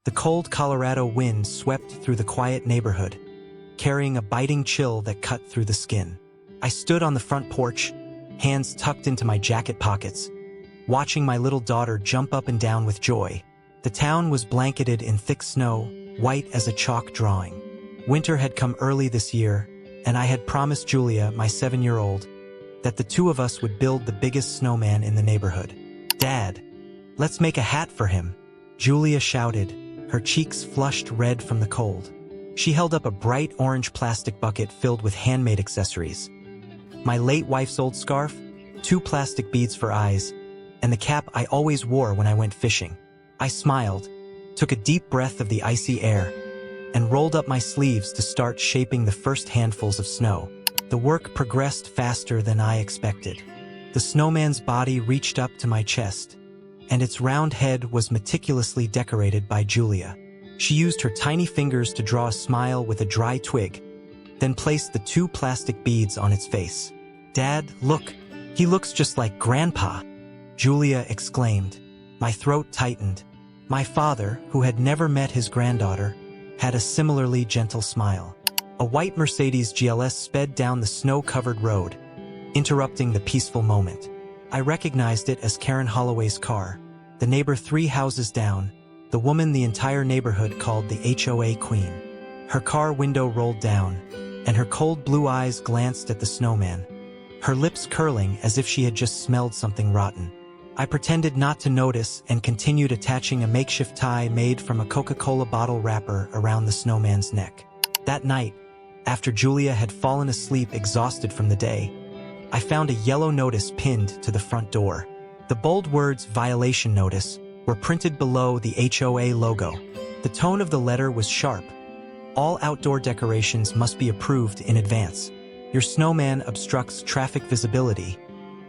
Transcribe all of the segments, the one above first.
The cold Colorado wind swept through the quiet neighborhood, carrying a biting chill that cut through the skin. I stood on the front porch, hands tucked into my jacket pockets, watching my little daughter jump up and down with joy. The town was blanketed in thick snow, white as a chalk drawing. Winter had come early this year, and I had promised Julia, my 7-year-old, that the two of us would build the biggest snowman in the neighborhood. "Dad, let's make a hat for him," Julia shouted, her cheeks flushed red from the cold. She held up a bright orange plastic bucket filled with handmade accessories. My late wife's old scarf, 2 plastic beads for eyes, and the cap I always wore when I went fishing. I smiled, took a deep breath of the icy air, and rolled up my sleeves to start shaping the first handfuls of snow. The work progressed faster than I expected. The snowman's body reached up to my chest, and its round head was meticulously decorated by Julia. She used her tiny fingers to draw a smile with a dry twig, then placed the 2 plastic beads on its face. "Dad, look, he looks just like Grandpa," Julia exclaimed. My throat tightened. My father, who had never met his granddaughter, had a similarly gentle smile. A white Mercedes GLS sped down the snow-covered road, interrupting the peaceful moment. I recognized it as Karen Holloway's car, the neighbor 3 houses down, the woman the entire neighborhood called the HOA queen. Her car window rolled down, and her cold blue eyes glanced at the snowman, her lips curling as if she had just smelled something rotten. I pretended not to notice and continued attaching a makeshift tie made from a Coca-Cola bottle wrapper around the snowman's neck. That night, after Julia had fallen asleep exhausted from the day, I found a yellow notice pinned to the front door. The bold words "Violation Notice" were printed below the HOA logo. The tone of the letter was sharp. "All outdoor decorations must be approved in advance. Your snowman obstructs traffic visibility,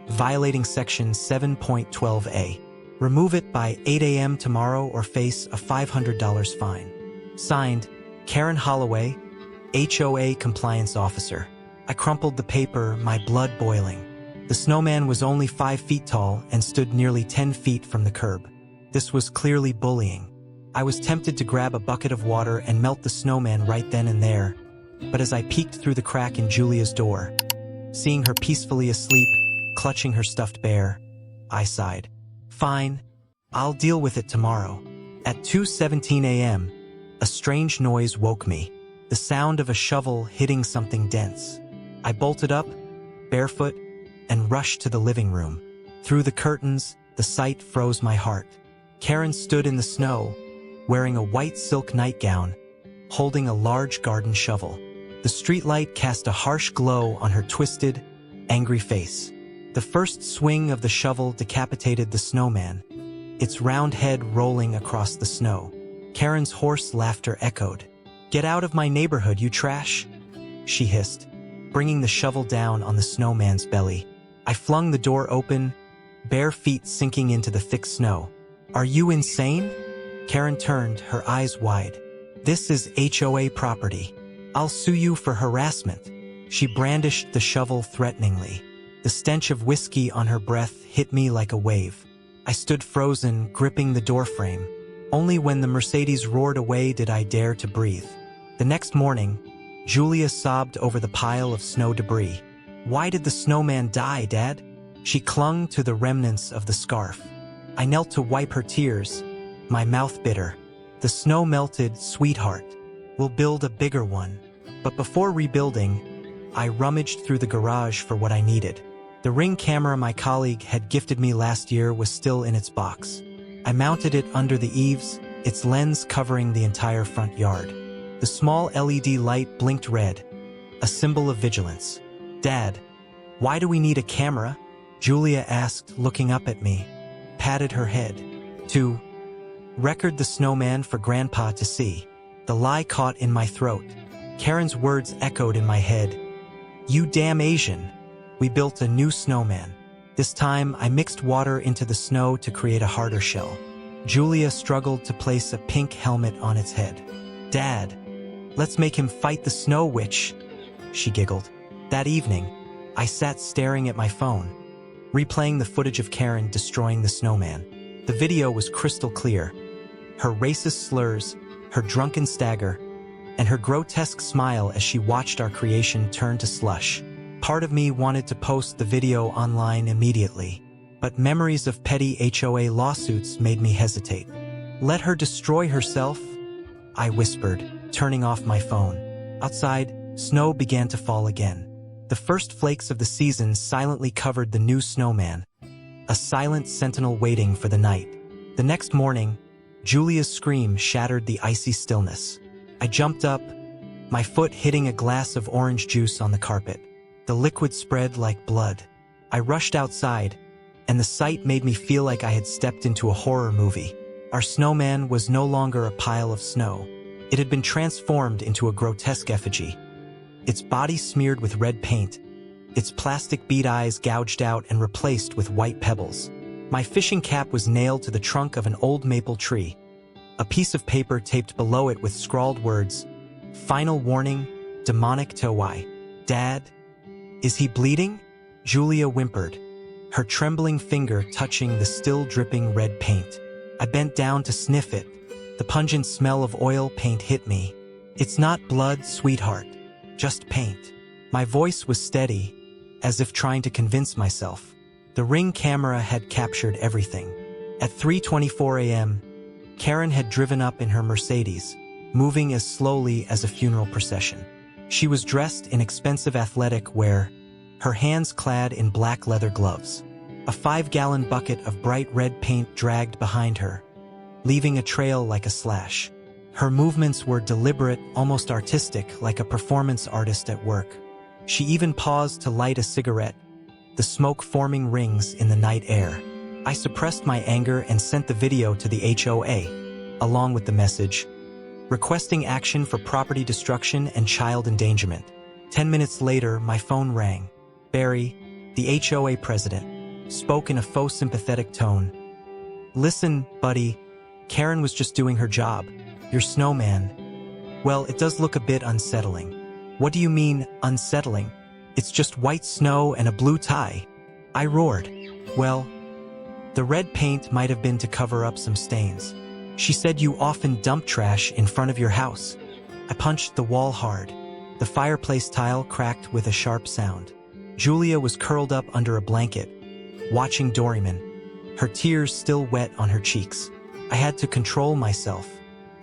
violating Section 7.12a. Remove it by 8 a.m. tomorrow or face a $500 fine." Signed, Karen Holloway, HOA Compliance Officer. I crumpled the paper, my blood boiling. The snowman was only 5 feet tall and stood nearly 10 feet from the curb. This was clearly bullying. I was tempted to grab a bucket of water and melt the snowman right then and there, but as I peeked through the crack in Julia's door, seeing her peacefully asleep, clutching her stuffed bear, I sighed. "Fine, I'll deal with it tomorrow." At 2:17 a.m., a strange noise woke me, the sound of a shovel hitting something dense. I bolted up, barefoot, and rushed to the living room. Through the curtains, the sight froze my heart. Karen stood in the snow, wearing a white silk nightgown, holding a large garden shovel. The streetlight cast a harsh glow on her twisted, angry face. The first swing of the shovel decapitated the snowman, its round head rolling across the snow. Karen's hoarse laughter echoed. "Get out of my neighborhood, you trash," she hissed, bringing the shovel down on the snowman's belly. I flung the door open, bare feet sinking into the thick snow. "Are you insane?" Karen turned, her eyes wide. "This is HOA property. I'll sue you for harassment." She brandished the shovel threateningly. The stench of whiskey on her breath hit me like a wave. I stood frozen, gripping the doorframe. Only when the Mercedes roared away did I dare to breathe. The next morning, Julia sobbed over the pile of snow debris. "Why did the snowman die, Dad?" She clung to the remnants of the scarf. I knelt to wipe her tears, my mouth bitter. "The snow melted, sweetheart. We'll build a bigger one." But before rebuilding, I rummaged through the garage for what I needed. The Ring camera my colleague had gifted me last year was still in its box. I mounted it under the eaves, its lens covering the entire front yard. The small LED light blinked red, a symbol of vigilance. "Dad, why do we need a camera?" Julia asked, looking up at me, patted her head. "To record the snowman for Grandpa to see." The lie caught in my throat. Karen's words echoed in my head. "You damn Asian." We built a new snowman. This time, I mixed water into the snow to create a harder shell. Julia struggled to place a pink helmet on its head. "Dad, let's make him fight the snow witch," she giggled. That evening, I sat staring at my phone, replaying the footage of Karen destroying the snowman. The video was crystal clear. her racist slurs, her drunken stagger, and her grotesque smile as she watched our creation turn to slush. Part of me wanted to post the video online immediately, but memories of petty HOA lawsuits made me hesitate. "Let her destroy herself," I whispered, turning off my phone. Outside, snow began to fall again. The first flakes of the season silently covered the new snowman, a silent sentinel waiting for the night. The next morning, Julia's scream shattered the icy stillness. I jumped up, my foot hitting a glass of orange juice on the carpet. The liquid spread like blood. I rushed outside, and the sight made me feel like I had stepped into a horror movie. Our snowman was no longer a pile of snow. It had been transformed into a grotesque effigy. Its body smeared with red paint, its plastic bead eyes gouged out and replaced with white pebbles. My fishing cap was nailed to the trunk of an old maple tree. A piece of paper taped below it with scrawled words, "Final warning, demonic HOA." "Dad, is he bleeding?" Julia whimpered, her trembling finger touching the still dripping red paint. I bent down to sniff it. The pungent smell of oil paint hit me. "It's not blood, sweetheart. Just paint." My voice was steady, as if trying to convince myself. The Ring camera had captured everything. At 3:24 a.m., Karen had driven up in her Mercedes, moving as slowly as a funeral procession. She was dressed in expensive athletic wear, her hands clad in black leather gloves. A 5-gallon bucket of bright red paint dragged behind her, leaving a trail like a slash. Her movements were deliberate, almost artistic, like a performance artist at work. She even paused to light a cigarette, the smoke forming rings in the night air. I suppressed my anger and sent the video to the HOA, along with the message, requesting action for property destruction and child endangerment. 10 minutes later, my phone rang. Barry, the HOA president, spoke in a faux sympathetic tone. "Listen, buddy, Karen was just doing her job. Your snowman, well, it does look a bit unsettling." "What do you mean, unsettling? It's just white snow and a blue tie." I roared. "Well, the red paint might have been to cover up some stains. She said you often dump trash in front of your house." I punched the wall hard. The fireplace tile cracked with a sharp sound. Julia was curled up under a blanket, watching Doryman, her tears still wet on her cheeks. I had to control myself.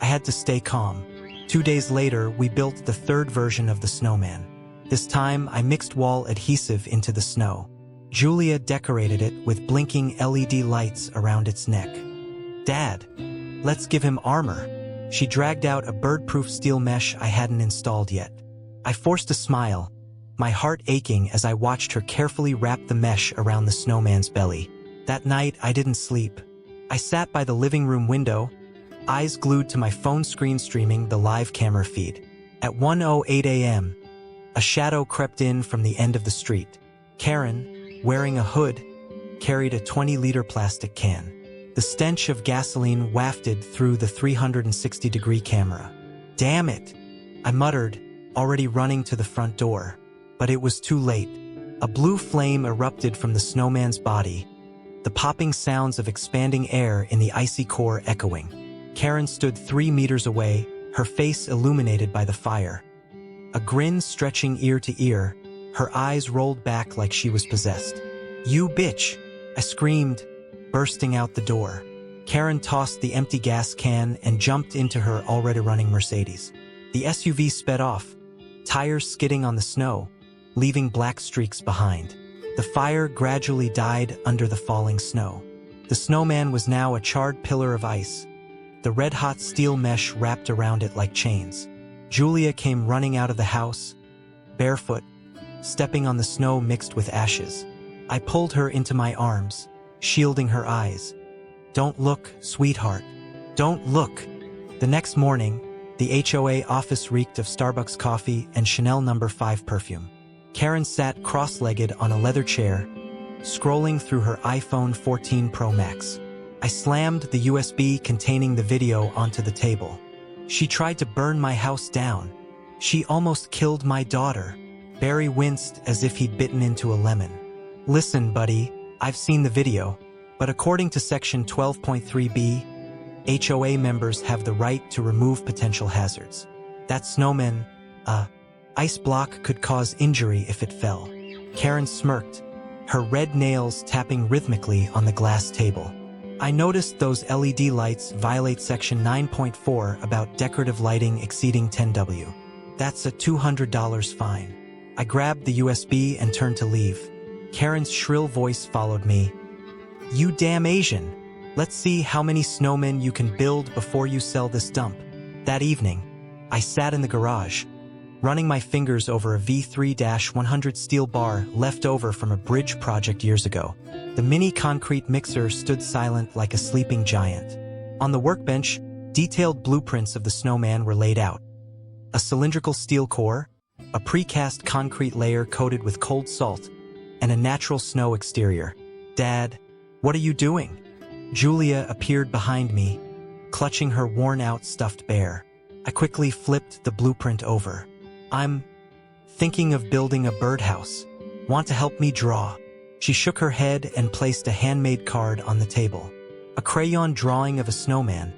I had to stay calm. 2 days later, we built the third version of the snowman. This time, I mixed wall adhesive into the snow. Julia decorated it with blinking LED lights around its neck. "Dad, let's give him armor." She dragged out a bird-proof steel mesh I hadn't installed yet. I forced a smile, my heart aching as I watched her carefully wrap the mesh around the snowman's belly. That night, I didn't sleep. I sat by the living room window, eyes glued to my phone screen streaming the live camera feed. At 1:08 a.m., a shadow crept in from the end of the street. Karen, wearing a hood, carried a 20-liter plastic can. The stench of gasoline wafted through the 360-degree camera. "Damn it," I muttered, already running to the front door. But it was too late. A blue flame erupted from the snowman's body, the popping sounds of expanding air in the icy core echoing. Karen stood 3 meters away, her face illuminated by the fire. A grin stretching ear to ear, her eyes rolled back like she was possessed. "You bitch!" I screamed, bursting out the door. Karen tossed the empty gas can and jumped into her already running Mercedes. The SUV sped off, tires skidding on the snow, leaving black streaks behind. The fire gradually died under the falling snow. The snowman was now a charred pillar of ice, the red-hot steel mesh wrapped around it like chains. Julia came running out of the house, barefoot, stepping on the snow mixed with ashes. I pulled her into my arms, shielding her eyes. "Don't look, sweetheart. Don't look." The next morning, the HOA office reeked of Starbucks coffee and Chanel No. 5 perfume. Karen sat cross-legged on a leather chair, scrolling through her iPhone 14 Pro Max. I slammed the USB containing the video onto the table. "She tried to burn my house down. She almost killed my daughter." Barry winced as if he'd bitten into a lemon. "Listen, buddy, I've seen the video, but according to Section 12.3b, HOA members have the right to remove potential hazards. That snowman, ice block could cause injury if it fell. Karen smirked, her red nails tapping rhythmically on the glass table. I noticed those LED lights violate Section 9.4 about decorative lighting exceeding 10W. That's a $200 fine. I grabbed the USB and turned to leave. Karen's shrill voice followed me. You damn Asian! Let's see how many snowmen you can build before you sell this dump. That evening, I sat in the garage, running my fingers over a V3-100 steel bar left over from a bridge project years ago. The mini concrete mixer stood silent like a sleeping giant. On the workbench, detailed blueprints of the snowman were laid out. A cylindrical steel core, a precast concrete layer coated with cold salt, and a natural snow exterior. Dad, what are you doing? Julia appeared behind me, clutching her worn-out stuffed bear. I quickly flipped the blueprint over. I'm thinking of building a birdhouse. Want to help me draw? She shook her head and placed a handmade card on the table. A crayon drawing of a snowman,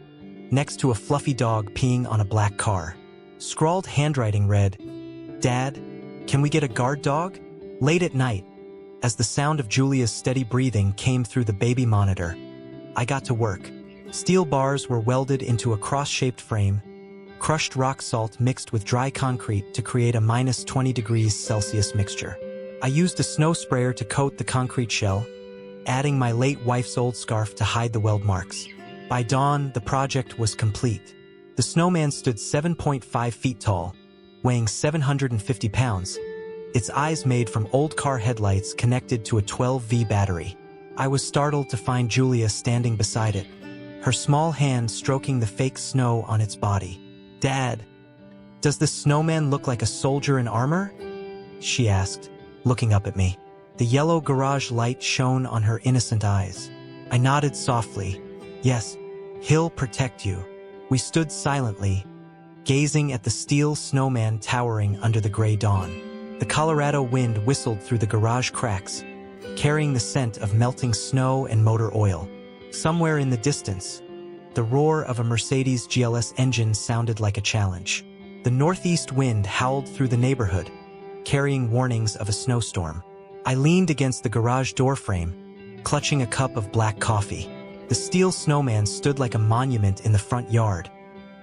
next to a fluffy dog peeing on a black car. Scrawled handwriting read, Dad, can we get a guard dog? Late at night, as the sound of Julia's steady breathing came through the baby monitor, I got to work. Steel bars were welded into a cross-shaped frame, crushed rock salt mixed with dry concrete to create a minus 20 degrees Celsius mixture. I used a snow sprayer to coat the concrete shell, adding my late wife's old scarf to hide the weld marks. By dawn, the project was complete. The snowman stood 7.5 feet tall, weighing 750 pounds, its eyes made from old car headlights connected to a 12V battery. I was startled to find Julia standing beside it, her small hand stroking the fake snow on its body. Dad, does the snowman look like a soldier in armor? She asked, looking up at me. The yellow garage light shone on her innocent eyes. I nodded softly. Yes, he'll protect you. We stood silently, gazing at the steel snowman towering under the gray dawn. The Colorado wind whistled through the garage cracks, carrying the scent of melting snow and motor oil. Somewhere in the distance, the roar of a Mercedes GLS engine sounded like a challenge. The northeast wind howled through the neighborhood, carrying warnings of a snowstorm. I leaned against the garage door frame, clutching a cup of black coffee. The steel snowman stood like a monument in the front yard,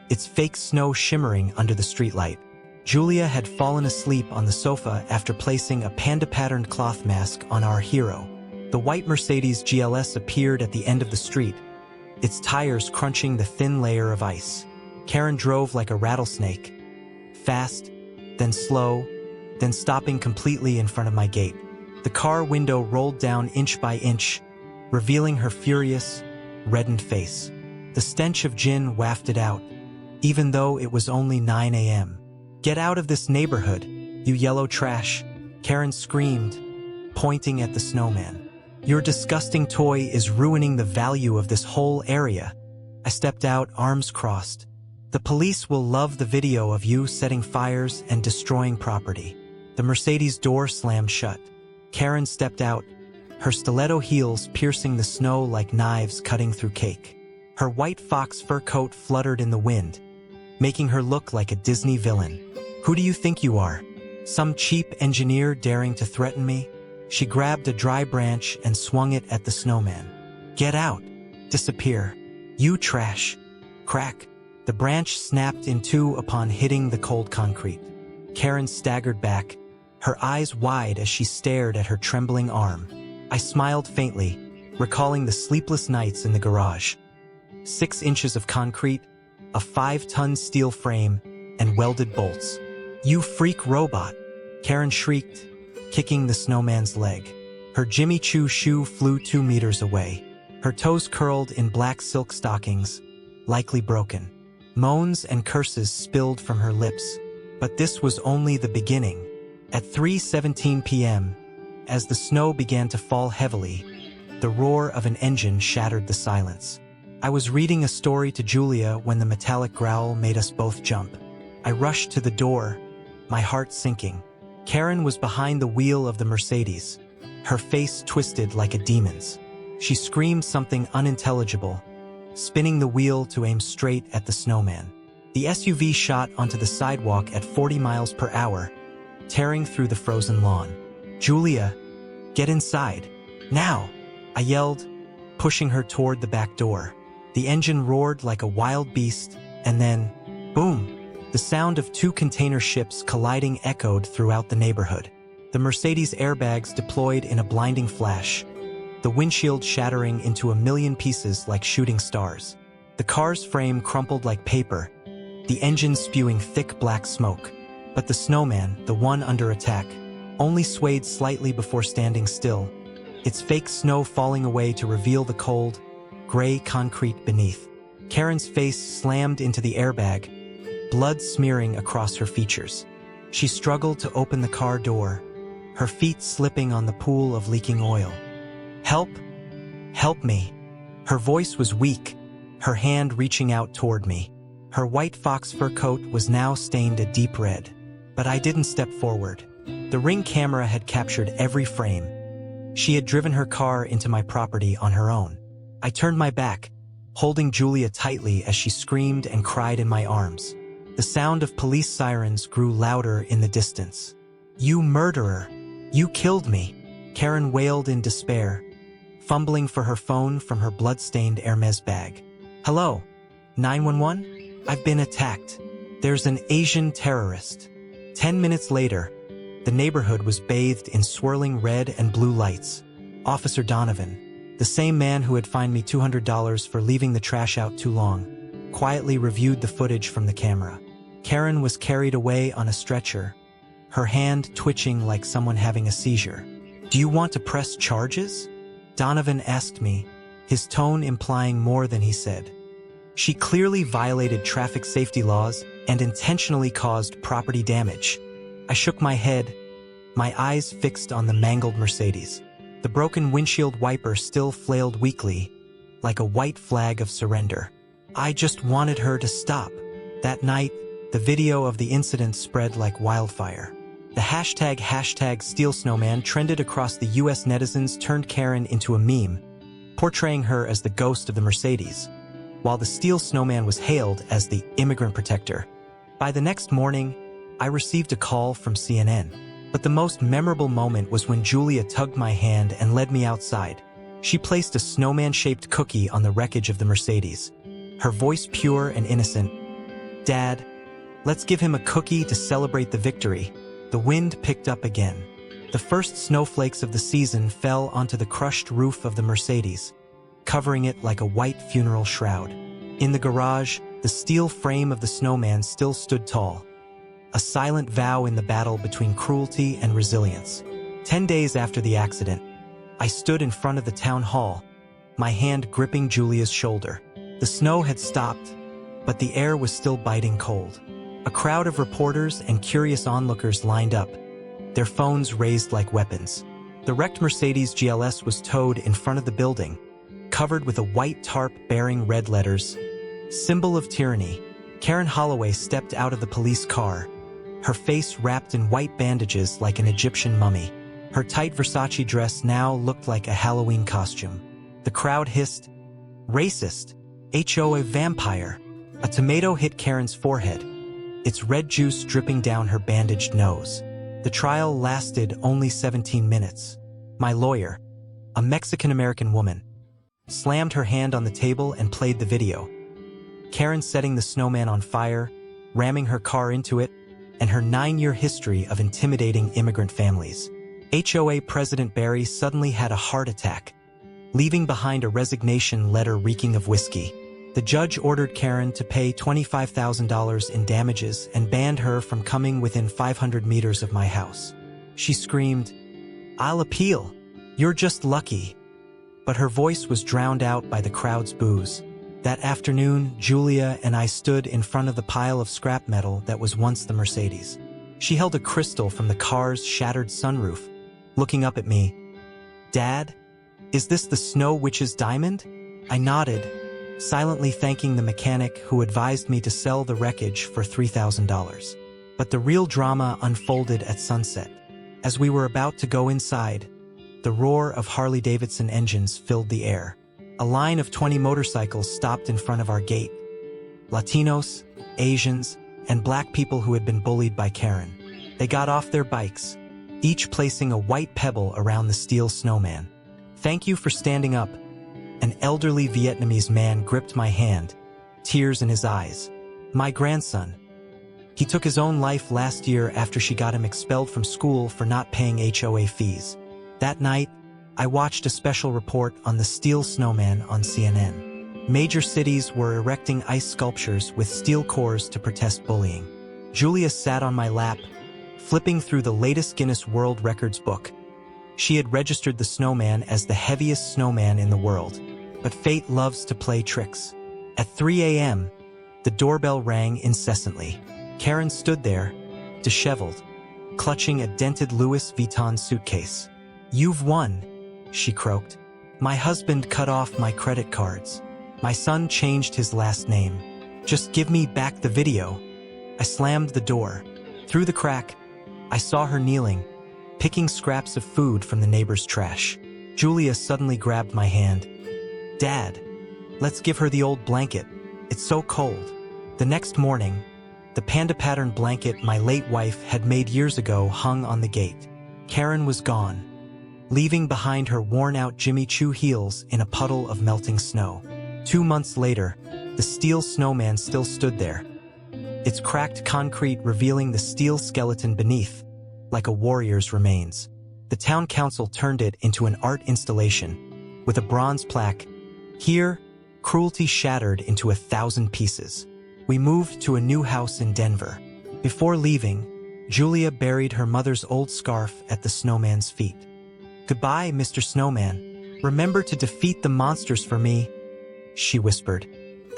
its fake snow shimmering under the streetlight. Julia had fallen asleep on the sofa after placing a panda-patterned cloth mask on our hero. The white Mercedes GLS appeared at the end of the street, its tires crunching the thin layer of ice. Karen drove like a rattlesnake, fast, then slow, then stopping completely in front of my gate. The car window rolled down inch by inch, revealing her furious, reddened face. The stench of gin wafted out, even though it was only 9 a.m. Get out of this neighborhood, you yellow trash, Karen screamed, pointing at the snowman. Your disgusting toy is ruining the value of this whole area. I stepped out, arms crossed. The police will love the video of you setting fires and destroying property. The Mercedes door slammed shut. Karen stepped out, her stiletto heels piercing the snow like knives cutting through cake. Her white fox fur coat fluttered in the wind, making her look like a Disney villain. Who do you think you are? Some cheap engineer daring to threaten me? She grabbed a dry branch and swung it at the snowman. Get out! Disappear! You trash! Crack! The branch snapped in two upon hitting the cold concrete. Karen staggered back, her eyes wide as she stared at her trembling arm. I smiled faintly, recalling the sleepless nights in the garage. 6 inches of concrete, a 5-ton steel frame, and welded bolts. You freak robot! Karen shrieked, kicking the snowman's leg. Her Jimmy Choo shoe flew 2 meters away. Her toes curled in black silk stockings, likely broken. Moans and curses spilled from her lips. But this was only the beginning. At 3:17 p.m., as the snow began to fall heavily, the roar of an engine shattered the silence. I was reading a story to Julia when the metallic growl made us both jump. I rushed to the door, my heart sinking. Karen was behind the wheel of the Mercedes, her face twisted like a demon's. She screamed something unintelligible, spinning the wheel to aim straight at the snowman. The SUV shot onto the sidewalk at 40 miles per hour, tearing through the frozen lawn. "Julia, get inside. Now!" I yelled, pushing her toward the back door. The engine roared like a wild beast, and then, boom! The sound of two container ships colliding echoed throughout the neighborhood. The Mercedes airbags deployed in a blinding flash, the windshield shattering into a million pieces like shooting stars. The car's frame crumpled like paper, the engine spewing thick black smoke. But the snowman, the one under attack, only swayed slightly before standing still, its fake snow falling away to reveal the cold, gray concrete beneath. Karen's face slammed into the airbag, blood smearing across her features. She struggled to open the car door, her feet slipping on the pool of leaking oil. "Help! Help me!" Her voice was weak, her hand reaching out toward me. Her white fox fur coat was now stained a deep red. But I didn't step forward. The Ring camera had captured every frame. She had driven her car into my property on her own. I turned my back, holding Julia tightly as she screamed and cried in my arms. The sound of police sirens grew louder in the distance. "You murderer! You killed me!" Karen wailed in despair, fumbling for her phone from her blood-stained Hermes bag. "Hello? 911? I've been attacked. There's an Asian terrorist." 10 minutes later, the neighborhood was bathed in swirling red and blue lights. Officer Donovan, the same man who had fined me $200 for leaving the trash out too long, quietly reviewed the footage from the camera. Karen was carried away on a stretcher, her hand twitching like someone having a seizure. "Do you want to press charges?" Donovan asked me, his tone implying more than he said. "She clearly violated traffic safety laws and intentionally caused property damage." I shook my head, my eyes fixed on the mangled Mercedes. The broken windshield wiper still flailed weakly, like a white flag of surrender. I just wanted her to stop. That night, the video of the incident spread like wildfire. The hashtag Steel Snowman trended across the US. Netizens turned Karen into a meme, portraying her as the ghost of the Mercedes, while the Steel Snowman was hailed as the immigrant protector. By the next morning, I received a call from CNN. But the most memorable moment was when Julia tugged my hand and led me outside. She placed a snowman-shaped cookie on the wreckage of the Mercedes, her voice pure and innocent. "Dad, let's give him a cookie to celebrate the victory." The wind picked up again. The first snowflakes of the season fell onto the crushed roof of the Mercedes, covering it like a white funeral shroud. In the garage, the steel frame of the snowman still stood tall, a silent vow in the battle between cruelty and resilience. 10 days after the accident, I stood in front of the town hall, my hand gripping Julia's shoulder. The snow had stopped, but the air was still biting cold. A crowd of reporters and curious onlookers lined up, their phones raised like weapons. The wrecked Mercedes GLS was towed in front of the building, covered with a white tarp bearing red letters, "Symbol of Tyranny." Karen Holloway stepped out of the police car, her face wrapped in white bandages like an Egyptian mummy. Her tight Versace dress now looked like a Halloween costume. The crowd hissed, "Racist! HOA vampire!" A tomato hit Karen's forehead, its red juice dripping down her bandaged nose. The trial lasted only 17 minutes. My lawyer, a Mexican-American woman, slammed her hand on the table and played the video. Karen setting the snowman on fire, ramming her car into it, and her 9-year history of intimidating immigrant families. HOA President Barry suddenly had a heart attack, leaving behind a resignation letter reeking of whiskey. The judge ordered Karen to pay $25,000 in damages and banned her from coming within 500 meters of my house. She screamed, "I'll appeal. You're just lucky." But her voice was drowned out by the crowd's boos. That afternoon, Julia and I stood in front of the pile of scrap metal that was once the Mercedes. She held a crystal from the car's shattered sunroof, looking up at me. "Dad, is this the Snow Witch's diamond?" I nodded, silently thanking the mechanic who advised me to sell the wreckage for $3,000. But the real drama unfolded at sunset. As we were about to go inside, the roar of Harley-Davidson engines filled the air. A line of 20 motorcycles stopped in front of our gate. Latinos, Asians, and black people who had been bullied by Karen. They got off their bikes, each placing a white pebble around the steel snowman. "Thank you for standing up." An elderly Vietnamese man gripped my hand, tears in his eyes. "My grandson. He took his own life last year after she got him expelled from school for not paying HOA fees." That night, I watched a special report on the steel snowman on CNN. Major cities were erecting ice sculptures with steel cores to protest bullying. Julia sat on my lap, flipping through the latest Guinness World Records book. She had registered the snowman as the heaviest snowman in the world. But fate loves to play tricks. At 3 a.m., the doorbell rang incessantly. Karen stood there, disheveled, clutching a dented Louis Vuitton suitcase. "You've won," she croaked. "My husband cut off my credit cards. My son changed his last name. Just give me back the video." I slammed the door. Through the crack, I saw her kneeling, picking scraps of food from the neighbor's trash. Julia suddenly grabbed my hand. "Dad, let's give her the old blanket. It's so cold." The next morning, the panda-patterned blanket my late wife had made years ago hung on the gate. Karen was gone, leaving behind her worn-out Jimmy Choo heels in a puddle of melting snow. 2 months later, the steel snowman still stood there, its cracked concrete revealing the steel skeleton beneath, like a warrior's remains. The town council turned it into an art installation, with a bronze plaque, "Here, cruelty shattered into 1,000 pieces." We moved to a new house in Denver. Before leaving, Julia buried her mother's old scarf at the snowman's feet. "Goodbye, Mr. Snowman. Remember to defeat the monsters for me," she whispered,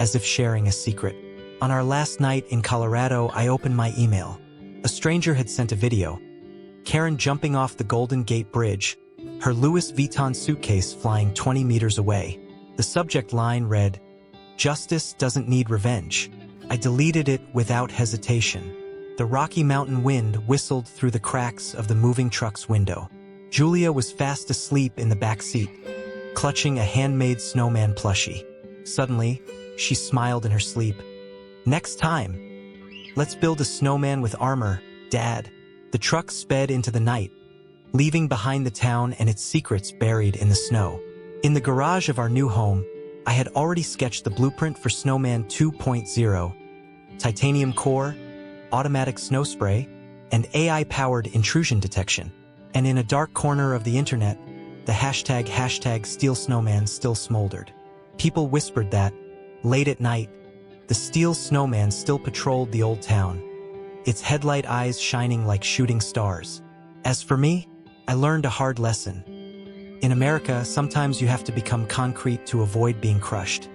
as if sharing a secret. On our last night in Colorado, I opened my email. A stranger had sent a video. Karen jumping off the Golden Gate Bridge, her Louis Vuitton suitcase flying 20 meters away. The subject line read, "Justice doesn't need revenge." I deleted it without hesitation. The Rocky Mountain wind whistled through the cracks of the moving truck's window. Julia was fast asleep in the back seat, clutching a handmade snowman plushie. Suddenly, she smiled in her sleep. "Next time, let's build a snowman with armor, Dad." The truck sped into the night, leaving behind the town and its secrets buried in the snow. In the garage of our new home, I had already sketched the blueprint for Snowman 2.0, titanium core, automatic snow spray, and AI-powered intrusion detection. And in a dark corner of the internet, the hashtag #SteelSnowman still smoldered. People whispered that, late at night, the steel snowman still patrolled the old town, its headlight eyes shining like shooting stars. As for me, I learned a hard lesson. In America, sometimes you have to become concrete to avoid being crushed.